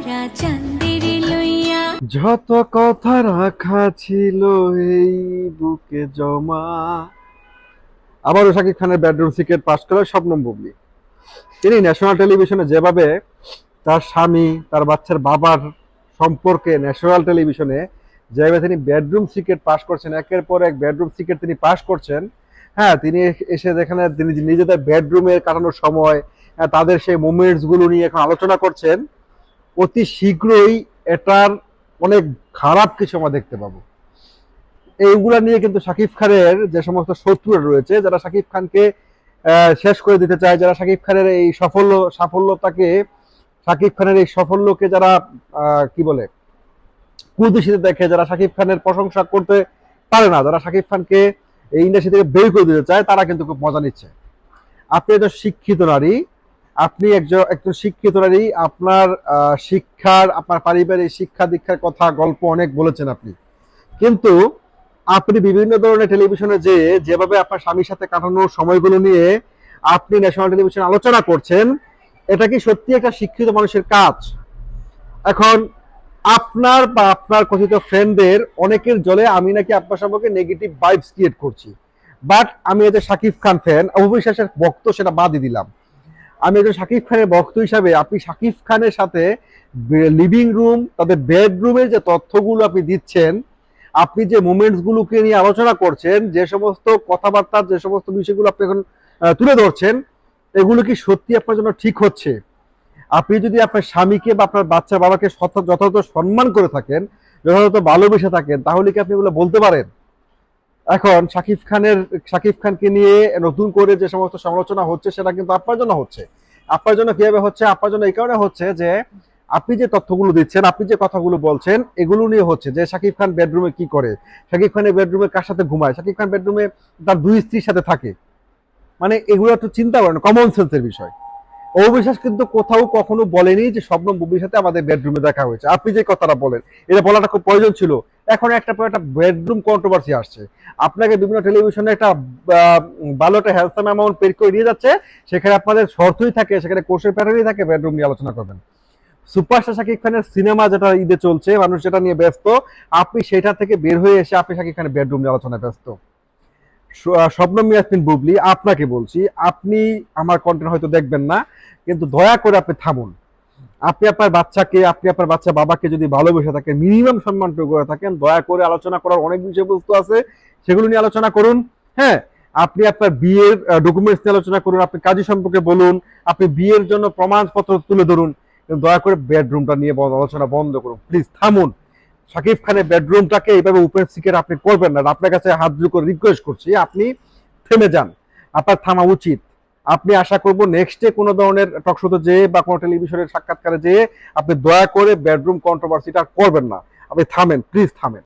তারা চাঁদের লইয়া। যত কথা রাখা ছিল এই বুকে জমা। আবারও শাকিব খানের বেডরুম সিক্রেট পাশ করে শবনম বুবলি। তিনি ন্যাশনাল টেলিভিশনে যেভাবে তার স্বামী তার বাচ্চার বাবার সম্পর্কে ন্যাশনাল টেলিভিশনে যেভাবে তিনি বেডরুম সিক্রেট পাশ করছেন, একের পর এক বেডরুম সিক্রেট তিনি পাশ করছেন। হ্যাঁ, তিনি এসে যেখানে তিনি নিজেদের বেডরুমে কাটানোর সময় তাদের সেই মুভমেন্টস গুলো নিয়ে এখন আলোচনা করছেন, অতি শীঘ্রই এটার অনেক খারাপ কিছু আমরা দেখতে পাবো। এইগুলা নিয়ে কিন্তু শাকিব খানের যে সমস্ত শত্রুরা রয়েছে, যারা শাকিব খানকে শেষ করে দিতে চায়, যারা শাকিব খানের এই সাফল্যতাকে শাকিব খানের এই সাফল্যকে যারা কি বলে কুদৃষ্টিতে দেখে, যারা শাকিব খানের প্রশংসা করতে পারে না, যারা শাকিব খানকে এই ইন্ডাস্ট্রি থেকে বের করে দিতে চায়, তারা কিন্তু খুব মজা নিচ্ছে। আপনি একজন শিক্ষিত নারী, আপনি একজন শিক্ষিত নারী, আপনার শিক্ষার, আপনার পারিবারিক শিক্ষা দীক্ষার কথা গল্প অনেক বলেছেন আপনি, কিন্তু আপনি বিভিন্ন ধরনের টেলিভিশনে যেভাবে আপনার স্বামীর সাথে কাটানোর সময়গুলো নিয়ে আপনি ন্যাশনাল টেলিভিশনে আলোচনা করছেন, এটা কি সত্যি একটা শিক্ষিত মানুষের কাজ? এখন আপনার বা আপনার কথিত ফ্রেন্ডদের অনেকের জলে আমি নাকি আপনার সম্পর্কে নেগেটিভ ভাইবস ক্রিয়েট করছি, বাট আমি as a Shakib Khan fan, অবিশ্বাসের ভক্ত, সেটা বাদই দিলাম। আমি একজন শাকিব খানের ভক্ত হিসাবে আপনি শাকিব খানের সাথে লিভিং রুম, তাদের বেডরুমের যে তথ্যগুলো আপনি দিচ্ছেন, আপনি যে মুভমেন্টস গুলোকে নিয়ে আলোচনা করছেন, যে সমস্ত কথাবার্তা, যে সমস্ত বিষয়গুলো আপনি এখন তুলে ধরছেন, এগুলো কি সত্যি আপনার জন্য ঠিক হচ্ছে? আপনি যদি আপনার স্বামীকে বা আপনার বাচ্চা বাবাকে যথাযথ সম্মান করে থাকেন, যথাযথ ভালোবেসে থাকেন, তাহলে কি আপনি এগুলো বলতে পারেন? এখন শাকিব খানকে নিয়ে নতুন করে যে সমস্ত সমালোচনা হচ্ছে, সেটা কিন্তু আপনার জন্য হচ্ছে। আপনার জন্য কিভাবে হচ্ছে? আপনার জন্য এই কারণে হচ্ছে যে আপনি যে তথ্যগুলো দিচ্ছেন, আপনি যে কথাগুলো বলছেন, এগুলো নিয়ে হচ্ছে যে শাকিব খান বেডরুমে কি করে, শাকিব খানের বেডরুমে কার সাথে ঘুমায়, শাকিব খান বেডরুমে তার দুই স্ত্রীর সাথে থাকে। মানে এগুলো একটু চিন্তা করেন, কমন সেন্সের বিষয়। অবিশ্বাস কিন্তু কোথাও কখনো বলেনি যে শবনম বুবলির সাথে আমাদের বেডরুমে দেখা হয়েছে। আপনি যে কথাটা বলেন, এটা বলাটা খুব প্রয়োজন ছিল। এখন একটা পর একটা বেডরুম কন্ট্রোভার্সি আসছে, আপনাকে বিভিন্ন টেলিভিশনে একটা ভালো একটা হ্যান্ডসাম অ্যামাউন্ট পে করে নিয়ে যাচ্ছে, সেখানে আপনাদের শর্তই থাকে, সেখানে কোর্সের প্যাটার্নই থাকে বেডরুম নিয়ে আলোচনা করবেন। সুপারস্টার শাকিব খানের সিনেমা যেটা ঈদে চলছে, মানুষ যেটা নিয়ে ব্যস্ত, আপনি সেটা থেকে বের হয়ে এসে আপনি শাকিব খানের বেডরুম নিয়ে আলোচনায় ব্যস্ত। শবনম ইয়াসমিন বুবলি, আপনাকে বলছি, আপনি আমার কন্টেন্ট হয়তো দেখবেন না, কিন্তু দয়া করে আপনি থামুন। আপনি আপনার বাচ্চাকে, আপনি আপনার বাচ্চা বাবাকে যদি ভালোবেসে থাকেন, মিনিমাম সম্মানটুকু করে থাকেন, দয়া করে আলোচনা করার অনেক বিষয়বস্তু আছে, সেগুলো নিয়ে আলোচনা করুন। হ্যাঁ, আপনি আপনার বিয়ের ডকুমেন্টস নিয়ে আলোচনা করুন, আপনি কাজী সম্পর্কে বলুন, আপনি বিয়ের জন্য প্রমাণপত্র তুলে ধরুন, কিন্তু দয়া করে বেডরুমটা নিয়ে আলোচনা বন্ধ করুন, প্লিজ থামুন। শাকিব খানের বেডরুমটাকে এইভাবে ওপেন সিক্রেট আপনি করবেন না। আপনার কাছে হাত জোড় করে রিকোয়েস্ট করছি, আপনি থেমে যান, আপনার থামা উচিত। আপনি আশা করব নেক্সটে কোনো ধরনের টকশোতে যেয়ে বা কোনো টেলিভিশনের সাক্ষাৎকারে যেয়ে আপনি দয়া করে বেডরুম কন্ট্রোভার্সিটা করবেন না। আপনি থামেন, প্লিজ থামেন।